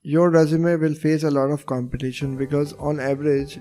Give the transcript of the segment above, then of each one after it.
Your resume will face a lot of competition because on average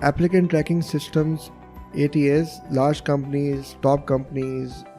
Applicant tracking systems, ATS, large companies, top companies,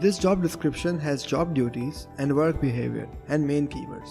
This job description has job duties and work behavior and main keywords.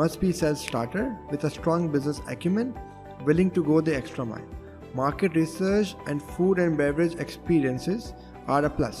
Must be self-starter with a strong business acumen, willing to go the extra mile. Market research and food and beverage experiences are a plus.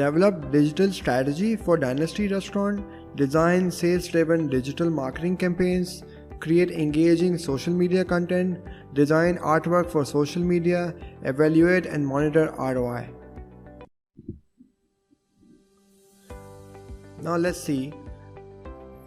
develop digital strategy for Dynasty Restaurant, design sales-driven digital marketing campaigns, create engaging social media content, design artwork for social media, evaluate and monitor ROI. Now let's see.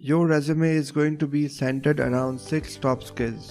Your resume is going to be centered around 6 top skills.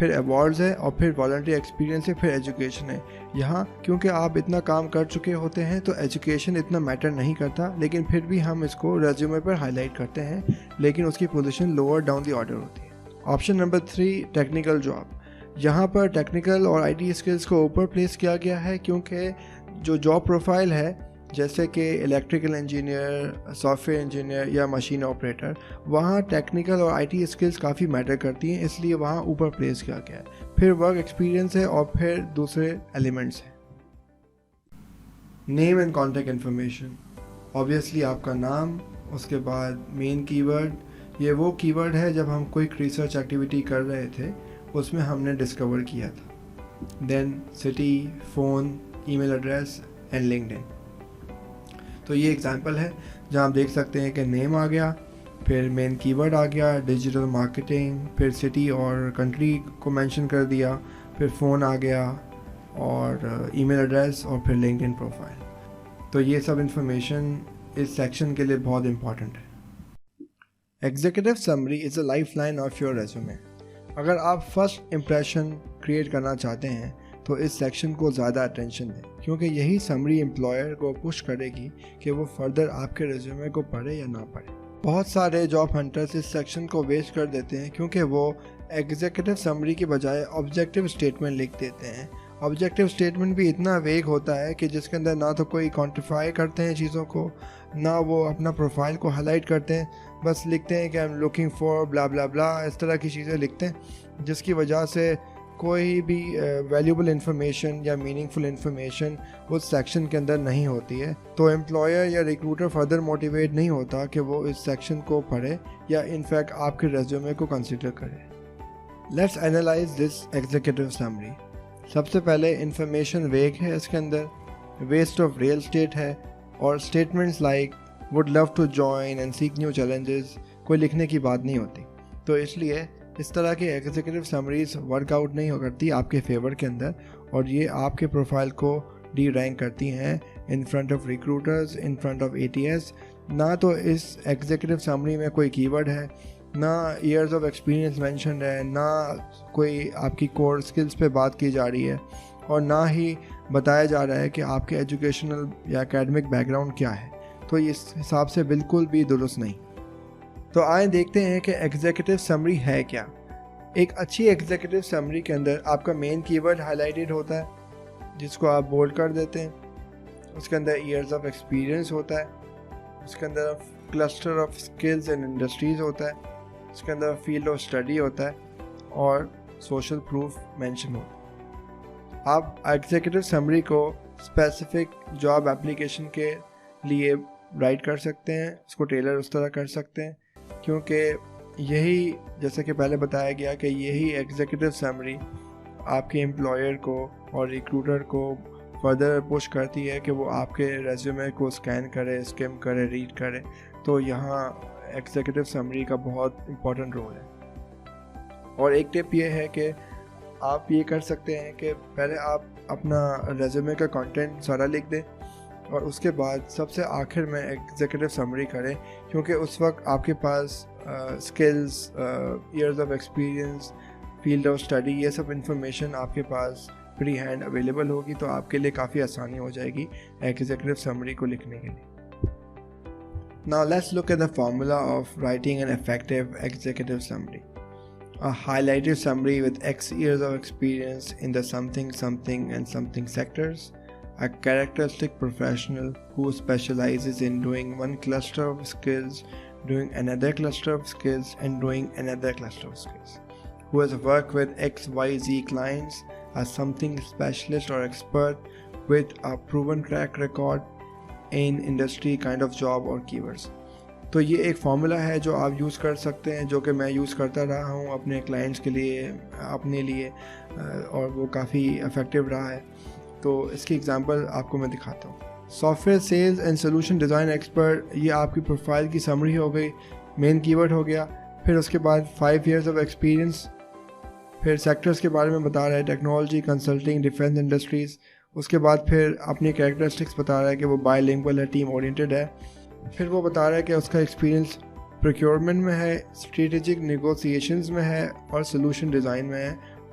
پھر awards ہے اور پھر voluntary experience ہے، پھر education ہے. یہاں کیونکہ آپ اتنا کام کر چکے ہوتے ہیں تو ایجوکیشن اتنا میٹر نہیں کرتا، لیکن پھر بھی ہم اس کو ریزیومے پر ہائی لائٹ کرتے ہیں، لیکن اس کی position lower down the order ہوتی ہے. Option number 3 technical job. یہاں پر ٹیکنیکل اور آئی ٹی اسکلز کو اوپر پلیس کیا گیا ہے کیونکہ جو جاب پروفائل ہے جیسے کہ electrical engineer, software engineer یا مشین آپریٹر، وہاں ٹیکنیکل اور آئی ٹی اسکلز کافی میٹر کرتی ہیں، اس لیے وہاں اوپر پلیس کیا گیا ہے. پھر ورک ایکسپیرینس ہے اور پھر دوسرے ایلیمنٹس ہیں. Name and contact information. Obviously آپ کا نام، اس کے بعد مین کی ورڈ. یہ وہ کی ورڈ ہے جب ہم کوئی ریسرچ ایکٹیویٹی کر رہے تھے اس میں ہم نے ڈسکور کیا تھا. Then city, phone, email address and LinkedIn. تو یہ ایگزامپل ہے جہاں آپ دیکھ سکتے ہیں کہ نیم آ گیا، پھر مین کی ورڈ آ گیا ڈیجیٹل مارکیٹنگ، پھر سٹی اور کنٹری کو مینشن کر دیا، پھر فون آ گیا اور ای میل ایڈریس اور پھر لنکڈ ان پروفائل. تو یہ سب انفارمیشن اس سیکشن کے لیے بہت امپورٹنٹ ہے. Executive summary is a life line of your resume. اگر آپ فرسٹ امپریشن کریٹ کرنا چاہتے ہیں تو اس سیکشن کو زیادہ اٹینشن دیں، کیونکہ یہی سمری امپلائر کو پش کرے گی کہ وہ فردر آپ کے ریزیومے کو پڑھے یا نہ پڑھے. بہت سارے جاب ہنٹرز اس سیکشن کو ویسٹ کر دیتے ہیں کیونکہ وہ ایگزیکٹو سمری کے بجائے آبجیکٹیو اسٹیٹمنٹ لکھ دیتے ہیں. آبجیکٹیو اسٹیٹمنٹ بھی اتنا ویگ ہوتا ہے کہ جس کے اندر نہ تو کوئی کوانٹیفائی کرتے ہیں چیزوں کو، نہ وہ اپنا پروفائل کو ہائی لائٹ کرتے ہیں، بس لکھتے ہیں کہ آئی ایم لوکنگ فار بلا بلا بلا، اس طرح کی چیزیں لکھتے ہیں جس کی وجہ سے کوئی بھی ویلیوبل انفارمیشن یا میننگ فل انفارمیشن اس سیکشن کے اندر نہیں ہوتی ہے. تو امپلائر یا ریکروٹر فردر موٹیویٹ نہیں ہوتا کہ وہ اس سیکشن کو پڑھے یا انفیکٹ آپ کے ریزیومے کو کنسیڈر کرے. Let's analyze this executive summary. سب سے پہلے انفارمیشن ویگ ہے، اس کے اندر ویسٹ آف ریئل اسٹیٹ ہے اور statements like would love to join and seek new challenges کوئی لکھنے کی بات نہیں ہوتی. تو اس لیے اس طرح کے ایگزیکٹو سمریز ورک آؤٹ نہیں کرتی آپ کے فیور کے اندر، اور یہ آپ کے پروفائل کو ڈی رینک کرتی ہیں in front of recruiters, in front of ATS. نہ تو اس ایگزیکٹو سمری میں کوئی کی ورڈ ہے، نہ ایئرز آف ایکسپیرینس مینشنڈ ہے، نہ کوئی آپ کی کور اسکلز پہ بات کی جا رہی ہے، اور نہ ہی بتایا جا رہا ہے کہ آپ کے ایجوکیشنل یا اکیڈمک بیک گراؤنڈ کیا ہے. تو اس حساب سے بالکل بھی درست نہیں. تو آئیں دیکھتے ہیں کہ ایگزیکٹو سمری ہے کیا. ایک اچھی ایگزیکٹو سمری کے اندر آپ کا مین کی ورڈ ہائی لائٹڈ ہوتا ہے جس کو آپ بولڈ کر دیتے ہیں. اس کے اندر ایئرز آف ایکسپیرینس ہوتا ہے، اس کے اندر cluster of skills and industries ہوتا ہے، اس کے اندر فیلڈ آف اسٹڈی ہوتا ہے اور سوشل پروف مینشن ہوتا ہے. آپ ایگزیکٹو سمری کو اسپیسیفک جاب اپلیکیشن کے لیے رائٹ کر سکتے ہیں، اس کو ٹیلر اس طرح کر سکتے ہیں، کیونکہ یہی جیسے کہ پہلے بتایا گیا کہ یہی ایگزیکٹو سمری آپ کے امپلائر کو اور ریکروٹر کو فردر پش کرتی ہے کہ وہ آپ کے ریزیومے کو اسکین کرے، اسکیم کرے، ریڈ کرے. تو یہاں ایگزیکٹو سمری کا بہت امپورٹنٹ رول ہے. اور ایک ٹپ یہ ہے کہ آپ یہ کر سکتے ہیں کہ پہلے آپ اپنا ریزیومے کا کنٹینٹ سارا لکھ دیں اور اس کے بعد سب سے آخر میں ایگزیکٹو سمری کریں، کیونکہ اس وقت آپ کے پاس skills, years of experience, field of study, یہ سب انفارمیشن آپ کے پاس فری ہینڈ اویلیبل ہوگی، تو آپ کے لیے کافی آسانی ہو جائے گی ایگزیکٹو سمری کو لکھنے کے لیے. Now let's look at the formula of writing an effective executive summary. A highlighted summary with X years of experience in the something, something and something sectors. A characteristic professional who specializes in doing one cluster of skills, doing another cluster of skills and doing another cluster of skills. Who has worked with XYZ clients, a something specialist or expert with a proven track record in industry kind of job or keywords. تو یہ ایک formula ہے جو آپ use کر سکتے ہیں، جو کہ میں یوز کرتا رہا ہوں اپنے کلائنٹس کے لیے، اپنے لیے، اور وہ کافی افیکٹو رہا ہے. تو اس کی ایگزامپل آپ کو میں دکھاتا ہوں. Software sales and solution design expert, یہ آپ کی پروفائل کی سمری ہو گئی، مین کی ورڈ ہو گیا. پھر اس کے بعد 5 years آف ایکسپیرینس، پھر سیکٹرز کے بارے میں بتا رہا ہے، ٹیکنالوجی، کنسلٹنگ، ڈیفینس انڈسٹریز. اس کے بعد پھر اپنی کریکٹرسٹکس بتا رہا ہے کہ وہ بائی لنگول ہے، ٹیم اورینٹیڈ ہے. پھر وہ بتا رہا ہے کہ اس کا ایکسپیرینس پروکیورمنٹ میں ہے، اسٹریٹجک نیگوسیشنز میں ہے اور سولوشن ڈیزائن میں ہے.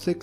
6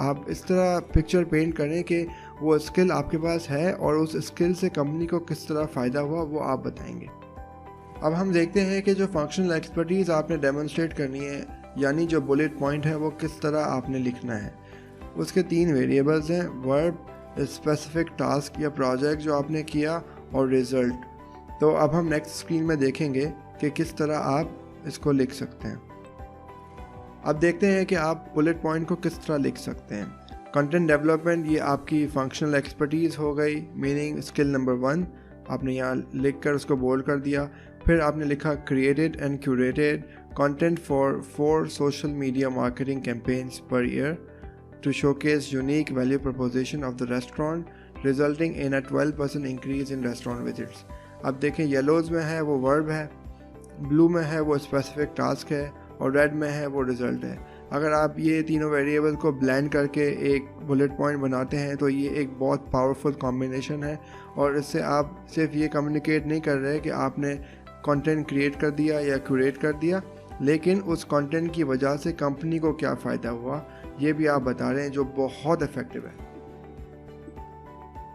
آپ اس طرح پکچر پینٹ کریں کہ وہ اسکل آپ کے پاس ہے اور اس اسکل سے کمپنی کو کس طرح فائدہ ہوا وہ آپ بتائیں گے۔ اب ہم دیکھتے ہیں کہ جو فنکشنل ایکسپرٹیز آپ نے ڈیمونسٹریٹ کرنی ہے، یعنی جو بلٹ پوائنٹ ہے، وہ کس طرح آپ نے لکھنا ہے۔ اس کے 3 ویریبلز ہیں، ورب، اسپیسیفک ٹاسک یا پروجیکٹ جو آپ نے کیا، اور ریزلٹ۔ تو اب ہم نیکسٹ اسکرین میں دیکھیں گے کہ کس طرح آپ اس کو لکھ سکتے ہیں۔ اب دیکھتے ہیں کہ آپ بلٹ پوائنٹ کو کس طرح لکھ سکتے ہیں۔ کنٹینٹ ڈیولپمنٹ، یہ آپ کی فنکشنل ایکسپرٹیز ہو گئی، میننگ اسکل نمبر 1 آپ نے یہاں لکھ کر اس کو بولڈ کر دیا۔ پھر آپ نے لکھا created and curated content for 4 social media marketing campaigns پر air to showcase unique value proposition of the restaurant resulting in a 12% increase in restaurant visits. اب دیکھیں یلوز میں ہے وہ ورب ہے، بلو میں ہے وہ اسپیسیفک ٹاسک ہے، اور ریڈ میں ہے وہ ریزلٹ ہے۔ اگر آپ یہ تینوں ویریبل کو بلینڈ کر کے ایک بلٹ پوائنٹ بناتے ہیں تو یہ ایک بہت پاورفل کمبینیشن ہے، اور اس سے آپ صرف یہ کمیونیکیٹ نہیں کر رہے کہ آپ نے کنٹینٹ کریٹ کر دیا یا کیوریٹ کر دیا، لیکن اس کنٹینٹ کی وجہ سے کمپنی کو کیا فائدہ ہوا یہ بھی آپ بتا رہے ہیں، جو بہت افیکٹو ہے۔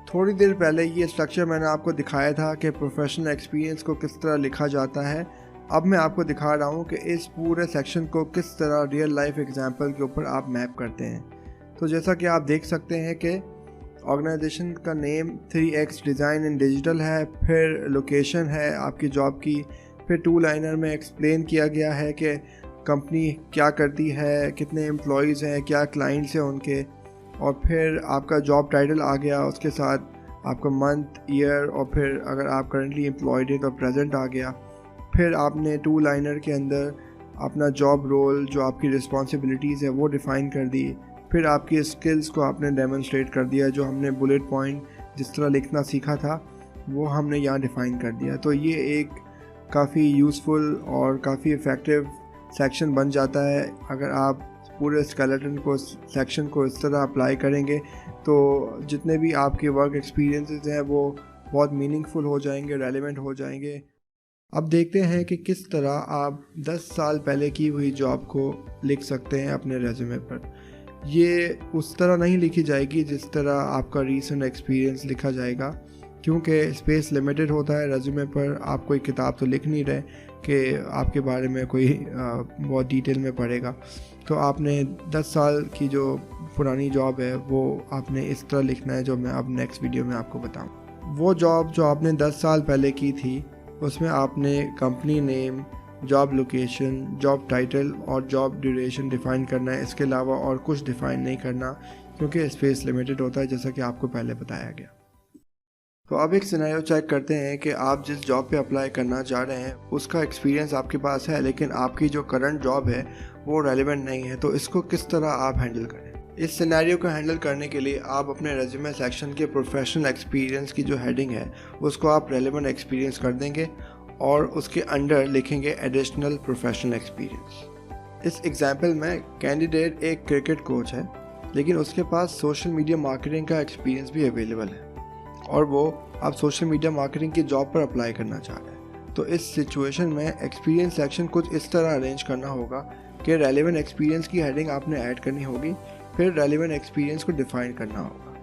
تھوڑی دیر پہلے یہ اسٹرکچر میں نے آپ کو دکھایا تھا کہ پروفیشنل ایکسپیرینس کو کس طرح لکھا جاتا ہے۔ اب میں آپ کو دکھا رہا ہوں کہ اس پورے سیکشن کو کس طرح ریئل لائف ایگزامپل کے اوپر آپ میپ کرتے ہیں۔ تو جیسا کہ آپ دیکھ سکتے ہیں کہ آرگنائزیشن کا نیم 3X ڈیزائن ان ڈیجیٹل ہے، پھر لوکیشن ہے آپ کی جاب کی، پھر 2 لائنر میں ایکسپلین کیا گیا ہے کہ کمپنی کیا کرتی ہے، کتنے امپلائیز ہیں، کیا کلائنٹس ہیں ان کے، اور پھر آپ کا جاب ٹائٹل آ گیا، اس کے ساتھ آپ کا منتھ، ایئر، اور پھر اگر آپ کرنٹلی امپلائڈ ہیں تو پریزنٹ آ گیا۔ پھر آپ نے 2 لائنر کے اندر اپنا جاب رول، جو آپ کی رسپانسبلٹیز ہے وہ ڈیفائن کر دی۔ پھر آپ کی اسکلز کو آپ نے ڈیمونسٹریٹ کر دیا، جو ہم نے بلٹ پوائنٹ جس طرح لکھنا سیکھا تھا وہ ہم نے یہاں ڈیفائن کر دیا۔ تو یہ ایک کافی یوزفل اور کافی افیکٹو سیکشن بن جاتا ہے۔ اگر آپ پورے اسکیلیٹن کو، سیکشن کو اس طرح اپلائی کریں گے تو جتنے بھی آپ کے ورک ایکسپیرینسز ہیں وہ بہت میننگ فل ہو جائیں گے، ریلیونٹ ہو جائیں گے۔ اب دیکھتے ہیں کہ کس طرح آپ 10 سال پہلے کی ہوئی جاب کو لکھ سکتے ہیں اپنے ریزیومے پر۔ یہ اس طرح نہیں لکھی جائے گی جس طرح آپ کا ریسنٹ ایکسپیرینس لکھا جائے گا، کیونکہ اسپیس لمیٹڈ ہوتا ہے ریزیومے پر۔ آپ کوئی کتاب تو لکھ نہیں رہے کہ آپ کے بارے میں کوئی بہت ڈیٹیل میں پڑھے گا۔ تو آپ نے 10 سال کی جو پرانی جاب ہے وہ آپ نے اس طرح لکھنا ہے، جو میں اب نیکسٹ ویڈیو میں آپ کو بتاؤں۔ وہ جاب جو آپ نے 10 سال پہلے کی تھی اس میں آپ نے کمپنی نیم، جاب لوکیشن، جاب ٹائٹل اور جاب ڈیوریشن ڈیفائن کرنا ہے۔ اس کے علاوہ اور کچھ ڈیفائن نہیں کرنا، کیونکہ اسپیس لیمیٹڈ ہوتا ہے جیسا کہ آپ کو پہلے بتایا گیا۔ تو اب ایک سینیریو چیک کرتے ہیں کہ آپ جس جاب پہ اپلائی کرنا چاہ رہے ہیں اس کا ایکسپیرینس آپ کے پاس ہے، لیکن آپ کی جو کرنٹ جاب ہے وہ ریلیونٹ نہیں ہے، تو اس کو کس طرح آپ ہینڈل کریں۔ اس سینیریو کو ہینڈل کرنے کے لیے آپ اپنے ریزیومے سیکشن کے پروفیشنل ایکسپیرینس کی جو ہیڈنگ ہے اس کو آپ ریلیونٹ ایکسپیرینس کر دیں گے، اور اس کے انڈر لکھیں گے ایڈیشنل پروفیشنل ایکسپیرینس۔ اس ایگزامپل میں کینڈیڈیٹ ایک کرکٹ کوچ ہے، لیکن اس کے پاس سوشل میڈیا مارکیٹنگ کا ایکسپیرینس بھی اویلیبل ہے، اور وہ اب سوشل میڈیا مارکیٹنگ کی جاب پر اپلائی کرنا چاہ رہے ہیں۔ تو اس سچویشن میں ایکسپیرینس سیکشن کچھ اس طرح ارینج کرنا ہوگا کہ ریلیونٹ ایکسپیرینس کی ہیڈنگ آپ نے ایڈ کرنی ہوگی، پھر ریلیونٹ ایکسپیرینس کو ڈیفائن کرنا ہوگا،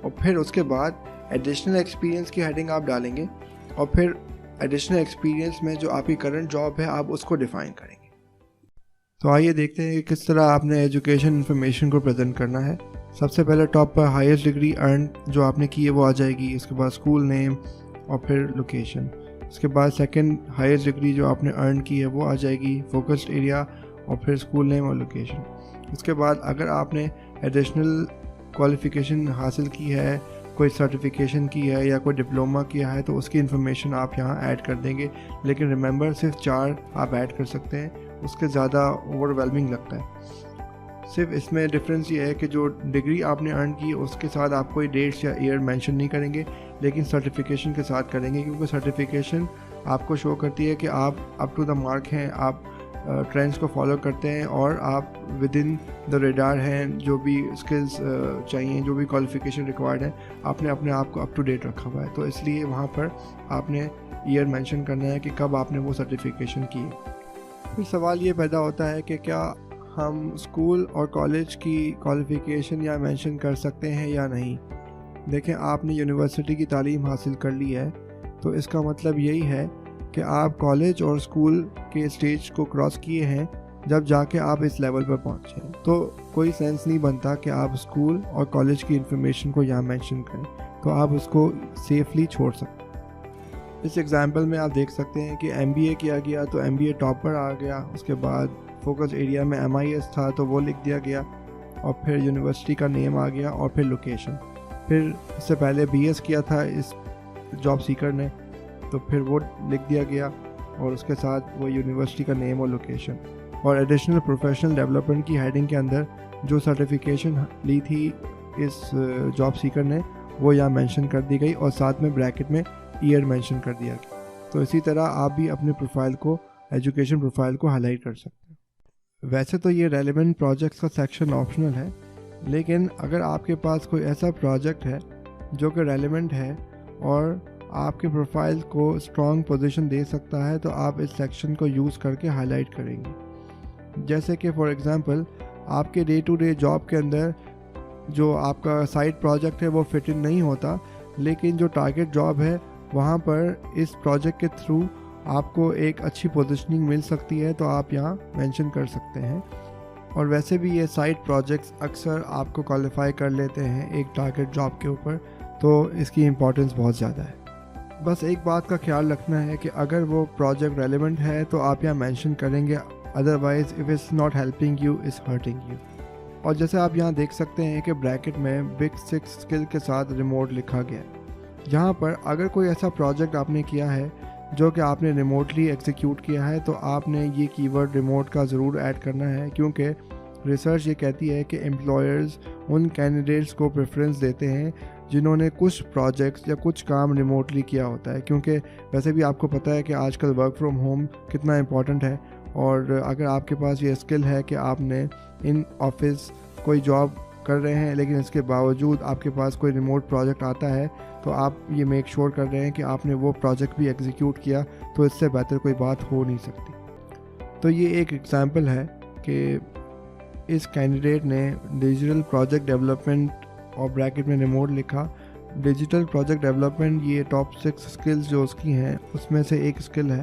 اور پھر اس کے بعد ایڈیشنل ایکسپیرینس کی ہیڈنگ آپ ڈالیں گے، اور پھر ایڈیشنل ایکسپیرینس میں جو آپ کی کرنٹ جاب ہے آپ اس کو ڈیفائن کریں گے۔ تو آئیے دیکھتے ہیں کہ کس طرح آپ نے ایجوکیشن انفارمیشن کو پریزنٹ کرنا ہے۔ سب سے پہلے ٹاپ پر ہائیسٹ ڈگری ارن جو آپ نے کی ہے وہ آ جائے گی، اس کے بعد اسکول نیم اور پھر لوکیشن۔ اس کے بعد سیکنڈ ہائیسٹ ڈگری جو آپ نے ارن کی ہے وہ آ جائے گی، فوکسڈ ایریا اور پھر اسکول نیم اور لوکیشن۔ اس کے بعد اگر آپ نے ایڈیشنل کوالیفیکیشن حاصل کی ہے، کوئی سرٹیفیکیشن کی ہے یا کوئی ڈپلوما کیا ہے، تو اس کی انفارمیشن آپ یہاں ایڈ کر دیں گے، لیکن ریممبر صرف 4 آپ ایڈ کر سکتے ہیں، اس کے زیادہ اوور ویلمنگ لگتا ہے۔ صرف اس میں ڈفرینس یہ ہے کہ جو ڈگری آپ نے ارن کی اس کے ساتھ آپ کوئی ڈیٹس یا ایئر مینشن نہیں کریں گے، لیکن سرٹیفیکیشن کے ساتھ کریں گے، کیونکہ سرٹیفیکیشن آپ کو شو کرتی ہے کہ آپ اپ ٹو دا مارک ہیں، آپ ٹرینڈس کو فالو کرتے ہیں، اور آپ ود ان دا ریڈار ہیں۔ جو بھی اسکلز چاہیے، جو بھی کوالیفیکیشن ریکوائرڈ ہے، آپ نے اپنے آپ کو اپ ٹو ڈیٹ رکھا ہوا ہے، تو اس لیے وہاں پر آپ نے ایئر مینشن کرنا ہے کہ کب آپ نے وہ سرٹیفیکیشن کی۔ پھر سوال یہ پیدا ہوتا ہے کہ کیا ہم اسکول اور کالج کی کوالیفیکیشن یا مینشن کر سکتے ہیں یا نہیں؟ دیکھیں، آپ نے یونیورسٹی کی تعلیم حاصل کر لی ہے تو اس کا مطلب یہی ہے کہ آپ کالج اور اسکول کے اسٹیج کو کراس کیے ہیں جب جا کے آپ اس لیول پر پہنچے ہیں. تو کوئی سینس نہیں بنتا کہ آپ اسکول اور کالج کی انفارمیشن کو یہاں مینشن کریں، تو آپ اس کو سیفلی چھوڑ سکتے ہیں. اس ایگزامپل میں آپ دیکھ سکتے ہیں کہ ایم بی اے کیا گیا تو ایم بی اے ٹاپر آ گیا، اس کے بعد فوکس ایریا میں ایم آئی ایس تھا تو وہ لکھ دیا گیا، اور پھر یونیورسٹی کا نیم آ گیا اور پھر لوکیشن. پھر اس سے پہلے بی ایس کیا تھا اس جاب سیکر نے تو پھر وہ لکھ دیا گیا اور اس کے ساتھ وہ یونیورسٹی کا نیم اور لوکیشن. اور ایڈیشنل پروفیشنل ڈیولپمنٹ کی ہیڈنگ کے اندر جو سرٹیفیکیشن لی تھی اس جاب سیکر نے وہ یہاں مینشن کر دی گئی اور ساتھ میں بریکٹ میں ایئر مینشن کر دیا گیا. تو اسی طرح آپ بھی اپنے پروفائل کو، ایجوکیشن پروفائل کو ہائی لائٹ کر سکتے ہیں. ویسے تو یہ ریلیونٹ پروجیکٹس کا سیکشن آپشنل ہے، لیکن اگر آپ کے پاس کوئی ایسا پروجیکٹ ہے جو کہ ریلیونٹ ہے اور آپ کے پروفائل کو اسٹرانگ پوزیشن دے سکتا ہے تو آپ اس سیکشن کو یوز کر کے ہائی لائٹ کریں گے. جیسے کہ فار ایگزامپل آپ کے ڈے ٹو ڈے جاب کے اندر جو آپ کا سائڈ پروجیکٹ ہے وہ فٹ ان نہیں ہوتا، لیکن جو ٹارگیٹ جاب ہے وہاں پر اس پروجیکٹ کے تھرو آپ کو ایک اچھی پوزیشننگ مل سکتی ہے، تو آپ یہاں مینشن کر سکتے ہیں. اور ویسے بھی یہ سائڈ پروجیکٹس اکثر آپ کو کوالیفائی کر لیتے ہیں ایک ٹارگیٹ جاب کے اوپر، تو اس کی امپورٹنس بہت زیادہ ہے. بس ایک بات کا خیال رکھنا ہے کہ اگر وہ پروجیکٹ ریلیونٹ ہے تو آپ یہاں مینشن کریں گے، otherwise if it's not helping you is hurting you. اور جیسے آپ یہاں دیکھ سکتے ہیں کہ بریکٹ میں بگ 6 اسکل کے ساتھ ریموٹ لکھا گیا ہے. یہاں پر اگر کوئی ایسا پروجیکٹ آپ نے کیا ہے جو کہ آپ نے ریموٹلی ایگزیکیوٹ کیا ہے تو آپ نے یہ کی ورڈ ریموٹ کا ضرور ایڈ کرنا ہے، کیونکہ ریسرچ یہ کہتی ہے کہ امپلائرز ان کینڈیڈیٹس کو پریفرنس دیتے ہیں جنہوں نے کچھ پروجیکٹس یا کچھ کام ریموٹلی کیا ہوتا ہے. کیونکہ ویسے بھی آپ کو پتہ ہے کہ آج کل ورک فرام ہوم کتنا امپورٹنٹ ہے، اور اگر آپ کے پاس یہ اسکل ہے کہ آپ نے ان آفس کوئی جاب کر رہے ہیں لیکن اس کے باوجود آپ کے پاس کوئی ریموٹ پروجیکٹ آتا ہے تو آپ یہ میک شور کر رہے ہیں کہ آپ نے وہ پروجیکٹ بھی ایگزیکیوٹ کیا، تو اس سے بہتر کوئی بات ہو نہیں سکتی. تو یہ ایک ایگزامپل ہے کہ اس کینڈیڈیٹ نے ڈیجیٹل پروجیکٹ ڈیولپمنٹ اور بریکٹ میں ریموٹ لکھا. ڈیجیٹل پروجیکٹ ڈیولپمنٹ یہ ٹاپ 6 اسکلز جو اس کی ہیں اس میں سے ایک اسکل ہے.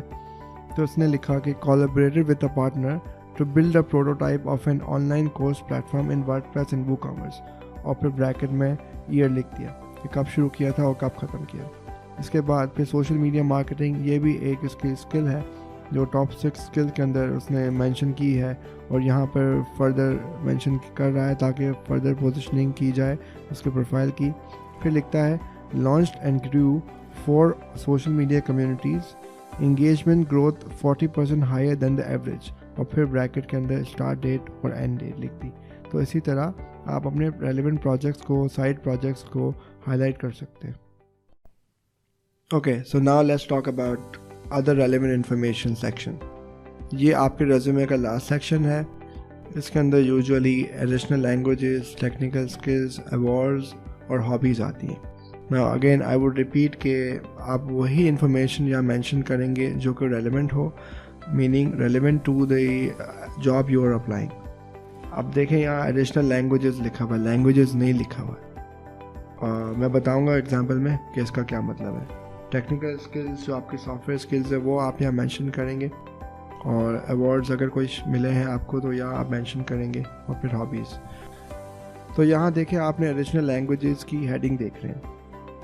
تو اس نے لکھا کہ collaborated with a partner to build a prototype of an online course platform in WordPress and WooCommerce. اور پھر بریکٹ میں ایئر لکھ دیا کہ کب شروع کیا تھا اور کب ختم کیا. اس کے بعد پھر سوشل میڈیا مارکیٹنگ، یہ بھی ایک اس کی اسکل ہے جو ٹاپ 6 اسکل کے اندر اس نے مینشن کی ہے، اور یہاں پر فردر مینشن کر رہا ہے تاکہ فردر پوزیشننگ کی جائے اس کے پروفائل کی. پھر لکھتا ہے launched and grew 4 social media communities, engagement growth 40% higher than the average. اور پھر بریکٹ کے اندر اسٹارٹ ڈیٹ اور اینڈ ڈیٹ لکھ دی. تو اسی طرح آپ اپنے ریلیونٹ پروجیکٹس کو، سائڈ پروجیکٹس کو ہائی لائٹ کر سکتے ہیں. Okay, so now let's talk about other relevant information section. یہ آپ کے ریزیومے کا لاسٹ سیکشن ہے. اس کے اندر usually additional languages, technical skills, awards اور ہابیز آتی ہیں. Now again I would repeat کہ آپ وہی انفارمیشن یا مینشن کریں گے جو کہ ریلیونٹ ہو، meaning relevant to the job you are applying. اب دیکھیں یہاں ایڈیشنل لینگویجز لکھا ہوا ہے، لینگویجز نہیں لکھا ہوا ہے. میں بتاؤں گا ایگزامپل میں کہ اس کا کیا مطلب ہے. ٹیکنیکل اسکلز جو آپ کی سافٹ ویئر اسکلز ہے وہ آپ یہاں مینشن کریں گے، اور ایوارڈز اگر کوئی ملے ہیں آپ کو تو یہاں آپ مینشن کریں گے، اور پھر ہابیز. تو یہاں دیکھیں آپ نے ایڈیشنل لینگویجز کی ہیڈنگ دیکھ رہے ہیں.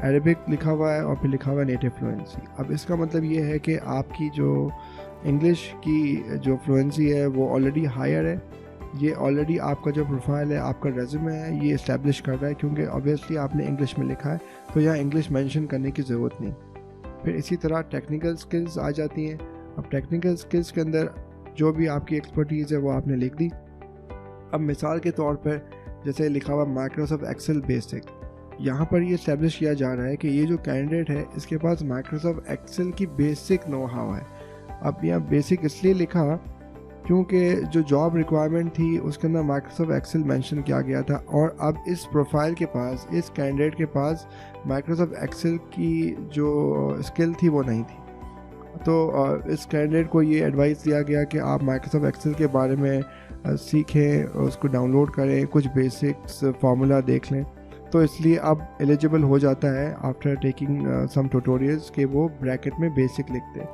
عربک لکھا ہوا ہے اور پھر لکھا ہوا ہے نیٹو فلوئنسی. اب اس کا مطلب یہ ہے کہ آپ کی جو انگلش کی جو فلوئنسی ہے وہ آلریڈی ہائر ہے. یہ آلریڈی آپ کا جو پروفائل ہے، آپ کا ریزیومے ہے، یہ اسٹیبلش کر رہا ہے، کیونکہ آبویسلی آپ نے انگلش میں لکھا ہے تو یہاں انگلش مینشن کرنے کی ضرورت نہیں. پھر اسی طرح ٹیکنیکل اسکلز آ جاتی ہیں. اب ٹیکنیکل اسکلز کے اندر جو بھی آپ کی ایکسپرٹیز ہے وہ آپ نے لکھ دی. اب مثال کے طور پر جیسے لکھا ہوا مائکروسافٹ ایکسل بیسک، یہاں پر یہ اسٹیبلش کیا جا رہا ہے کہ یہ جو کینڈیڈیٹ ہے اس کے پاس مائکروسافٹ ایکسل کی بیسک نو ہاؤ ہے. اب یہاں بیسک اس لیے لکھا کیونکہ جو جاب ریکوائرمنٹ تھی اس کے اندر مائکروسافٹ ایکسل مینشن کیا گیا تھا، اور اب اس پروفائل کے پاس، اس کینڈیڈیٹ کے پاس مائکروسافٹ ایکسل کی جو اسکل تھی وہ نہیں تھی. تو اس کینڈیڈیٹ کو یہ ایڈوائس دیا گیا کہ آپ مائیکروسافٹ ایکسل کے بارے میں سیکھیں، اس کو ڈاؤن لوڈ کریں، کچھ بیسکس فارمولا دیکھ لیں. تو اس لیے اب ایلیجیبل ہو جاتا ہے آفٹر ٹیکنگ سم ٹیوٹوریلز کہ وہ بریکٹ میں بیسک لکھ دیں.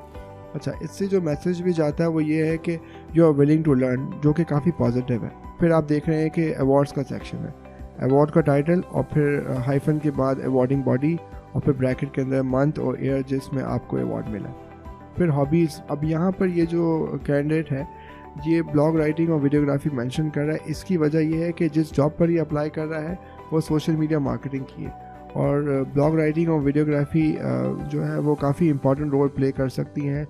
اچھا، اس سے جو میسج بھی جاتا ہے وہ یہ ہے کہ you are willing to learn, جو کہ کافی پازیٹیو ہے. پھر آپ دیکھ رہے ہیں کہ ایوارڈس کا سیکشن ہے، ایوارڈ کا ٹائٹل اور پھر ہائفن کے بعد ایوارڈنگ باڈی اور پھر بریکٹ کے اندر منتھ اور ایئر جس میں آپ کو ایوارڈ ملا. پھر ہابیز. اب یہاں پر یہ جو کینڈیڈیٹ ہے یہ بلاگ رائٹنگ اور ویڈیوگرافی مینشن کر رہا ہے. اس کی وجہ یہ ہے کہ جس جاب پر یہ اپلائی کر رہا ہے وہ سوشل میڈیا مارکیٹنگ کی ہے، اور بلاگ رائٹنگ اور ویڈیوگرافی جو ہے وہ کافی امپورٹنٹ رول پلے کر سکتی ہیں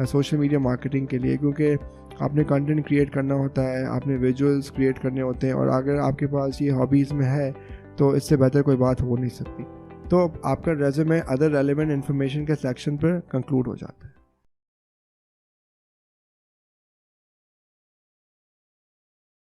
سوشل میڈیا مارکیٹنگ کے لیے، کیونکہ آپ نے کنٹینٹ کریٹ کرنا ہوتا ہے، آپ نے ویژولز کریٹ کرنے ہوتے ہیں، اور اگر آپ کے پاس یہ ہابیز میں ہے تو اس سے بہتر کوئی بات ہو نہیں سکتی. تو آپ کا ریزیومے ادر ریلیونٹ انفارمیشن کے سیکشن پر کنکلوڈ ہو جاتا ہے.